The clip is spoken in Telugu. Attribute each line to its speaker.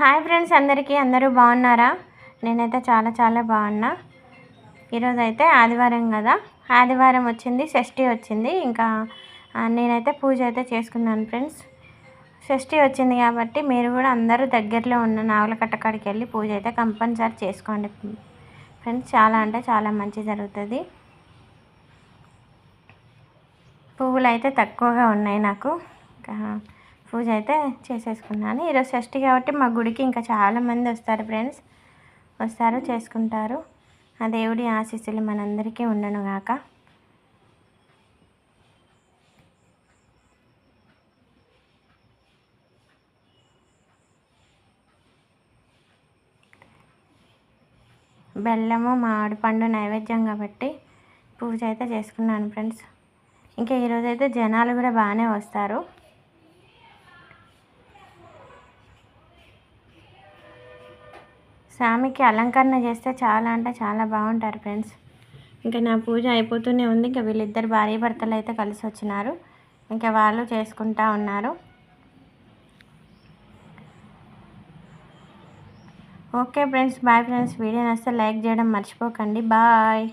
Speaker 1: హాయ్ ఫ్రెండ్స్, అందరూ బాగున్నారా? నేనైతే చాలా బాగున్నా. ఈరోజు అయితే ఆదివారం కదా, ఆదివారం వచ్చింది, షష్ఠి వచ్చింది. ఇంకా నేనైతే పూజ అయితే చేసుకున్నాను ఫ్రెండ్స్. షష్ఠి వచ్చింది కాబట్టి మీరు కూడా అందరూ దగ్గరలో ఉన్న నావలకట్ట కాడికి వెళ్ళి పూజ అయితే కంపల్సరీ చేసుకోండి ఫ్రెండ్స్. చాలా అంటే చాలా మంచి జరుగుతుంది. పువ్వులు అయితే తక్కువగా ఉన్నాయి నాకు. పూజ అయితే చేసేసుకున్నాను. ఈరోజు షష్ఠి కాబట్టి మా గుడికి ఇంకా చాలామంది వస్తారు ఫ్రెండ్స్. చేసుకుంటారు. ఆ దేవుడి ఆశీస్సులు మనందరికీ ఉండనుగాక. బెల్లము మామిడి పండు నైవేద్యంగా పెట్టి పూజ అయితే చేసుకున్నాను ఫ్రెండ్స్. ఇంకా ఈరోజైతే జనాలు కూడా బాగానే వస్తారు. స్వామికి అలంకరణ చేస్తే చాలా అంటే చాలా బాగుంటారు ఫ్రెండ్స్. ఇంకా నా పూజ అయిపోతూనే ఉంది. ఇంకా వీళ్ళిద్దరు భార్య భర్తలు అయితే కలిసి వచ్చినారు. ఇంకా వాళ్ళు చేసుకుంటా ఉన్నారు. Okay friends, bye friends. Video నచ్చితే లైక్ చేయడం మర్చిపోకండి. బాయ్.